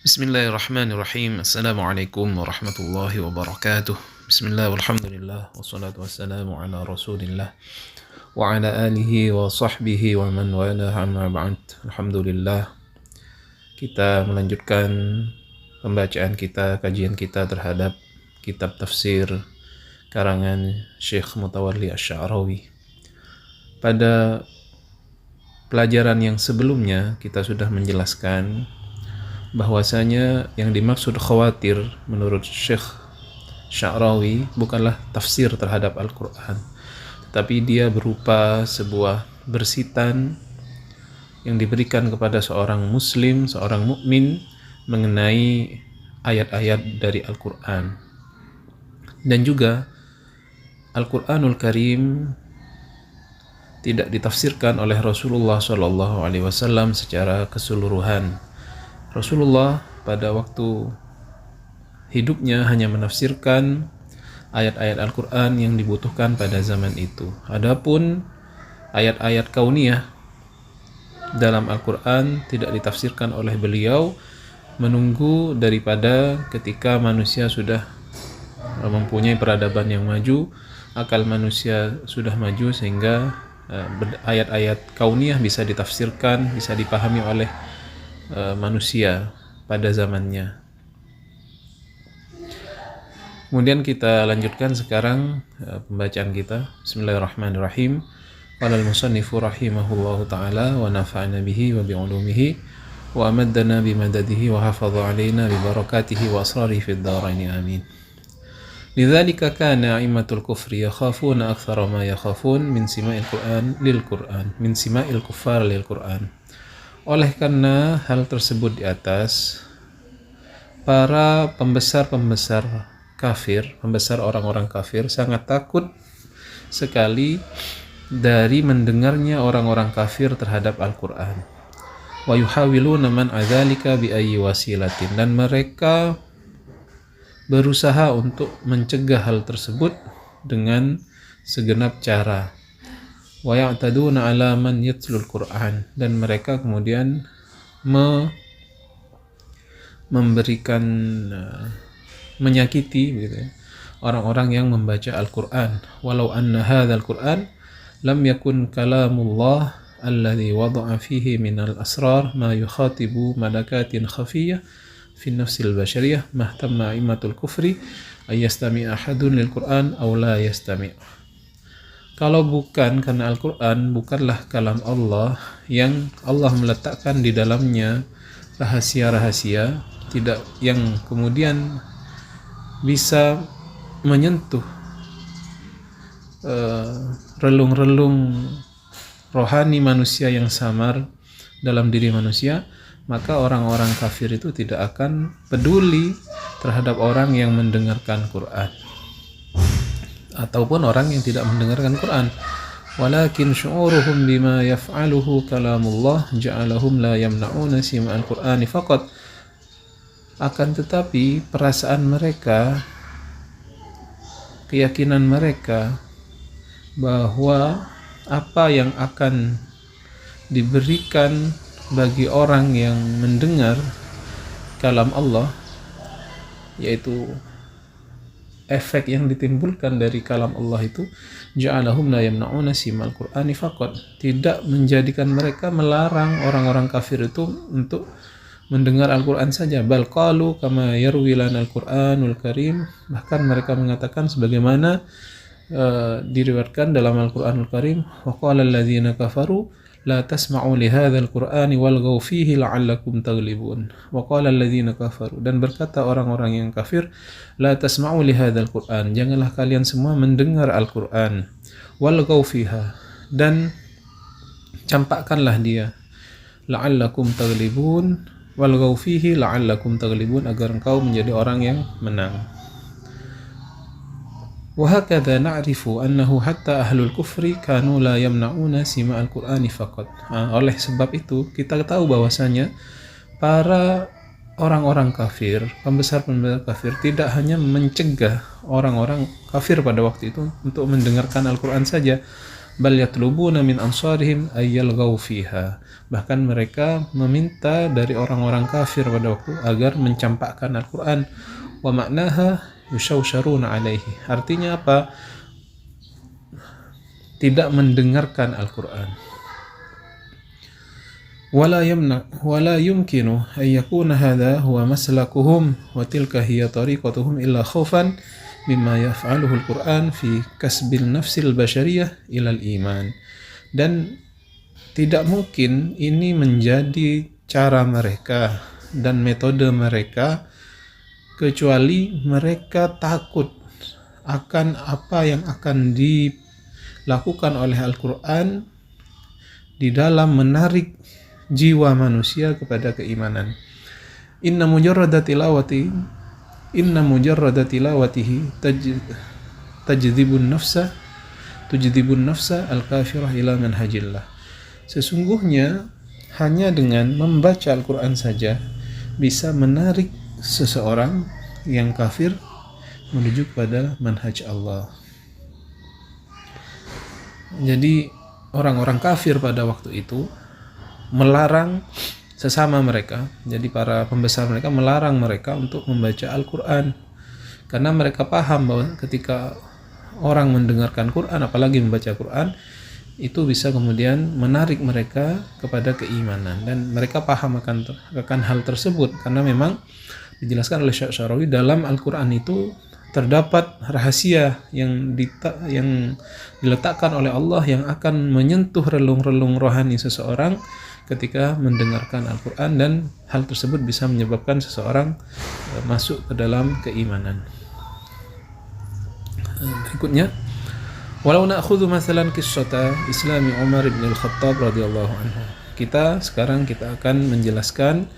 Bismillahirrahmanirrahim. Assalamualaikum warahmatullahi wabarakatuh. Bismillah walhamdulillah wassalatu wassalamu ala rasulillah wa ala alihi wa sahbihi wa man wala amma ba'd. Alhamdulillah, kita melanjutkan pembacaan kita, kajian kita terhadap kitab tafsir karangan Syekh Mutawalli Asy-Sya'rawi. Pada pelajaran yang sebelumnya kita sudah menjelaskan bahwasanya yang dimaksud khawatir menurut Syekh Sya'rawi bukanlah tafsir terhadap Al-Quran, tetapi dia berupa sebuah bersitan yang diberikan kepada seorang muslim, seorang mukmin mengenai ayat-ayat dari Al-Quran. Dan juga Al-Quranul Karim tidak ditafsirkan oleh Rasulullah SAW secara keseluruhan. Rasulullah pada waktu hidupnya hanya menafsirkan ayat-ayat Al-Quran yang dibutuhkan pada zaman itu. Adapun ayat-ayat kauniyah dalam Al-Quran tidak ditafsirkan oleh beliau, menunggu daripada ketika manusia sudah mempunyai peradaban yang maju, akal manusia sudah maju, sehingga ayat-ayat kauniyah bisa ditafsirkan, bisa dipahami oleh manusia pada zamannya. Kemudian kita lanjutkan sekarang pembacaan kita. Bismillahirrahmanirrahim. Qala al-musannifu rahimahullahu ta'ala wa nafa'ana bihi wa bi'ulumihi wa amaddana bimadadihi wa hafadha alaina bibarakatihi wa asrarihi fid dharaini amin. Lidzalika kana a'immatul kufri yakhafuna aktsara ma yakhafun min sima'il Qur'an lil Qur'an min sima'il kuffar lil Qur'an. Oleh karena hal tersebut di atas, para pembesar-pembesar kafir, pembesar orang-orang kafir sangat takut sekali dari mendengarnya orang-orang kafir terhadap Al-Quran. Wa yuhawiluna man'a dzalika bi ayyi wasilatin, dan mereka berusaha untuk mencegah hal tersebut dengan segenap cara. Wa ya'taduna 'ala man yatlul Qur'an, dan mereka kemudian memberikan menyakiti gitu, orang-orang yang membaca Al-Qur'an. Walau anna hadzal Qur'an lam yakun kalamullah alladhi wada'a fihi minal asrar ma yukhatibu malakatin khafiyyah fi nafsil bashariyah mahtamma a'immatul kufri ayyastami' ahadun lil Qur'an aw la yastami'. Kalau bukan karena Al-Quran bukanlah kalam Allah yang Allah meletakkan di dalamnya rahasia-rahasia tidak yang kemudian bisa menyentuh relung-relung rohani manusia yang samar dalam diri manusia, maka orang-orang kafir itu tidak akan peduli terhadap orang yang mendengarkan Quran ataupun orang yang tidak mendengarkan Quran. Walakin syu'uruhum bima yaf'aluhu kalamullah ja'alahum la yamna'una sima'al Qur'ani faqat. Akan tetapi perasaan mereka, keyakinan mereka bahwa apa yang akan diberikan bagi orang yang mendengar kalam Allah, yaitu efek yang ditimbulkan dari kalam Allah itu, ja'alahum la yamna'una simal Qur'ani faqat, tidak menjadikan mereka melarang orang-orang kafir itu untuk mendengar Al-Quran saja. Bal qalu kama yarwi lana Al-Quranul Karim, bahkan mereka mengatakan sebagaimana diriwayatkan dalam Al-Quranul Karim, wa qala alladzina kafaru la tasma'u li hadzal Qur'ani walghaw fihi la'allakum taghlibun. Wa qala alladzina kafaru, dan berkata orang-orang yang kafir, la tasma'u li hadzal Qur'an, janganlah kalian semua mendengar Al-Qur'an, walghaw fiha, dan campakkanlah dia, la'allakum taghlibun, walghaw fihi la'allakum taghlibun, agar engkau menjadi orang yang menang. وهكذا نعرف أنه حتى أهل الكفر كانوا لا يمنعون سماع القرآن فقط. Oleh sebab itu kita tahu bahwasanya para orang-orang kafir, pembesar-pembesar kafir, tidak hanya mencegah orang-orang kafir pada waktu itu untuk mendengarkan Al-Quran saja, bal yatlubuna min ansarihim ay yalghaw fiha. Bahkan mereka meminta dari orang-orang kafir pada waktu agar mencampakkan Al-Qur'an. Wa maknaha yushawsharuna alaihi. Artinya apa? Tidak mendengarkan Al-Qur'an. Wala yumkinu an yakuna hadha huwa maslakuhum wa tilka hiya tariqatuhum illa khaufan mimma yaf'aluhu al-Qur'an fi kasbil nafsil bashariyah ilal iman. Dan tidak mungkin ini menjadi cara mereka dan metode mereka kecuali mereka takut akan apa yang akan dilakukan oleh Al-Qur'an di dalam menarik jiwa manusia kepada keimanan. Inna mujarrada tilawatihi tajdibun nafsa al-kafirah ila manhajillah. Sesungguhnya hanya dengan membaca Al-Quran saja bisa menarik seseorang yang kafir menuju kepada manhaj Allah. Jadi orang-orang kafir pada waktu itu melarang sesama mereka, jadi para pembesar mereka melarang mereka untuk membaca Al-Quran, karena mereka paham bahwa ketika orang mendengarkan Quran, apalagi membaca Quran, itu bisa kemudian menarik mereka kepada keimanan, dan mereka paham akan hal tersebut karena memang dijelaskan oleh Syekh Syarawi dalam Al-Quran itu terdapat rahasia yang diletakkan oleh Allah yang akan menyentuh relung-relung rohani seseorang ketika mendengarkan Al-Quran, dan hal tersebut bisa menyebabkan seseorang masuk ke dalam keimanan. Berikutnya, walau na'khudhu mathalan qissata Islami Umar bin Al-Khattab radhiyallahu anhu. Kita akan menjelaskan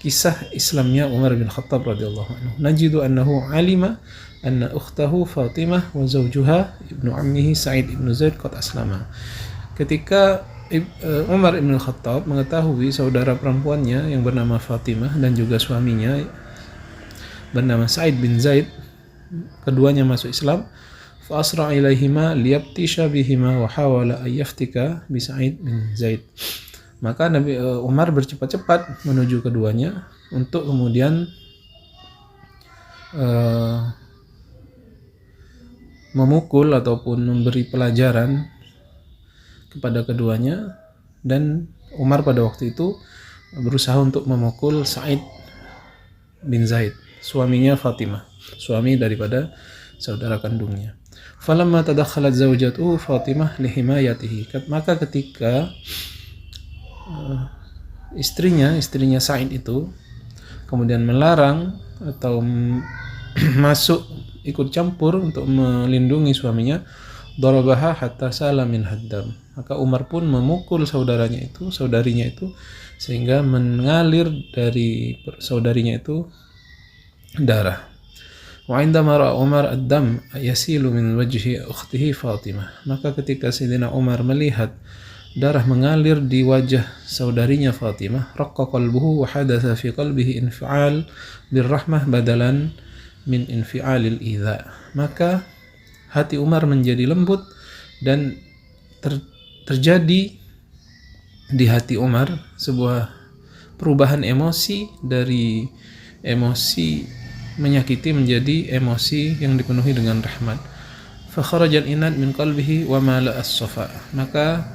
kisah Islamnya Umar bin Khattab radhiyallahu anhu. Najidu annahu alima anna ukhtahu Fatimah wa zawjuha ibnu ammihi Sa'id ibn Zaid qad aslama. Ketika Umar bin Khattab mengetahui saudara perempuannya yang bernama Fatimah dan juga suaminya bernama Sa'id bin Zaid, keduanya masuk Islam, fa asra ilaihima liyabtisha bihima wa hawala ayyaftika bi Sa'id bin Zaid. Maka Nabi Umar bercepat-cepat menuju keduanya untuk kemudian memukul ataupun memberi pelajaran kepada keduanya, dan Umar pada waktu itu berusaha untuk memukul Sa'id bin Zaid, suaminya Fatimah, suami daripada saudara kandungnya. Falamma tadakhalat zawjatuhu Fatimah lihimayatihi. Maka ketika istrinya Sa'id itu kemudian melarang atau masuk ikut campur untuk melindungi suaminya, darabaha hatta salamin haddam. Maka Umar pun memukul saudarinya itu sehingga mengalir dari saudarinya itu darah. Wa indama ra'a Umar ad-dam yasilu min wajhi ukhtihi Fatimah. Maka ketika Sayyidina Umar melihat darah mengalir di wajah saudarinya Fatimah, raqqa qalbuhu wa hadatha fi qalbihi infi'al birrahmah badalan min infi'alil idza. Maka hati Umar menjadi lembut dan terjadi di hati Umar sebuah perubahan emosi dari emosi menyakiti menjadi emosi yang dipenuhi dengan rahmat. Fa kharajal inad min qalbihi wa mala as-safa. Maka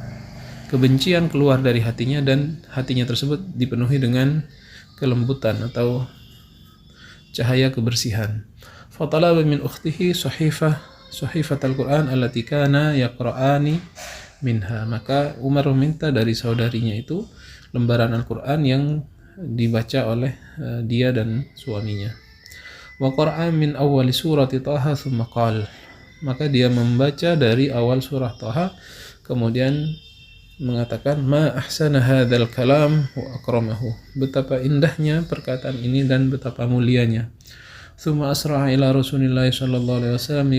kebencian keluar dari hatinya dan hatinya tersebut dipenuhi dengan kelembutan atau cahaya kebersihan. Fa talaba min ukhtihi sahifat al-Quran allati kana yaqra'ani minha. Maka Umar meminta dari saudarinya itu lembaran Al-Quran yang dibaca oleh dia dan suaminya. Wa qara'a min awwali surati Taha thumma qala. Maka dia membaca dari awal surah Taha kemudian mengatakan, ma ahsana hadzal kalam wa akramahu. Betapa indahnya perkataan ini dan betapa mulianya. Tsumma asra'a ila Rasulillah sallallahu alaihi wasallam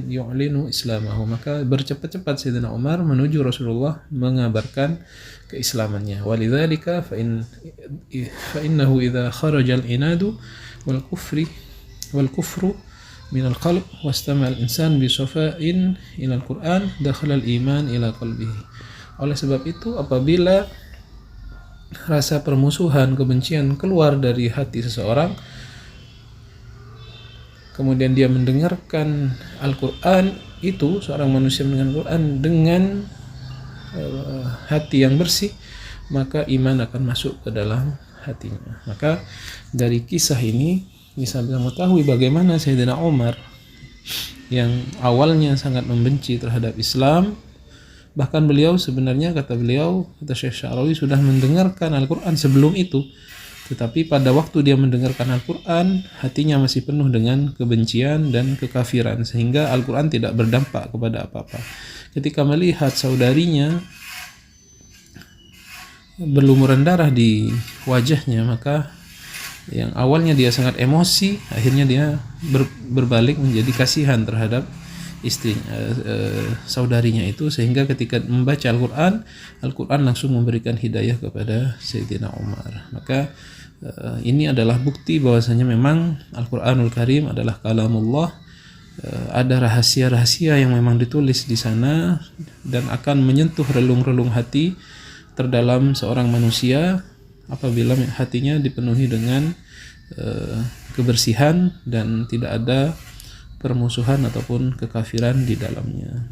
yu'linu islamahu. Maka bercepat-cepat Sayyidina Umar menuju Rasulullah mengabarkan keislamannya. Walidzalika fa innahu idza kharaja al-inadu wal kufru min al-qalb wastama al-insan bi safa'in ila al-Qur'an dakhala al-iman ila qalbihi. Oleh sebab itu, apabila rasa permusuhan, kebencian keluar dari hati seseorang, kemudian dia mendengarkan Al-Quran, itu seorang manusia mendengar Al-Quran dengan hati yang bersih, maka iman akan masuk ke dalam hatinya. Maka dari kisah ini bisa mengetahui bagaimana Sayyidina Umar yang awalnya sangat membenci terhadap Islam, bahkan beliau sebenarnya, kata Syekh Sya'rawi, sudah mendengarkan Al-Quran sebelum itu, tetapi pada waktu dia mendengarkan Al-Quran, hatinya masih penuh dengan kebencian dan kekafiran, sehingga Al-Quran tidak berdampak kepada apa-apa. Ketika melihat saudarinya berlumuran darah di wajahnya, maka yang awalnya dia sangat emosi, akhirnya dia berbalik menjadi kasihan terhadap saudarinya itu, sehingga ketika membaca Al-Quran langsung memberikan hidayah kepada Sayyidina Umar. Maka ini adalah bukti bahwasanya memang Al-Quranul Karim adalah kalamullah. Ada rahasia-rahasia yang memang ditulis di sana dan akan menyentuh relung-relung hati terdalam seorang manusia apabila hatinya dipenuhi dengan kebersihan dan tidak ada permusuhan ataupun kekafiran di dalamnya.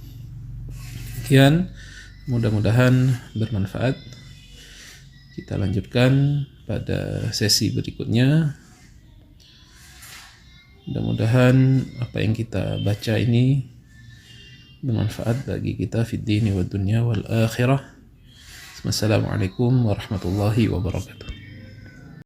Demikian, mudah-mudahan bermanfaat. Kita lanjutkan pada sesi berikutnya. Mudah-mudahan apa yang kita baca ini bermanfaat bagi kita fid dini wad dunya wal akhirah. Wassalamualaikum warahmatullahi wabarakatuh.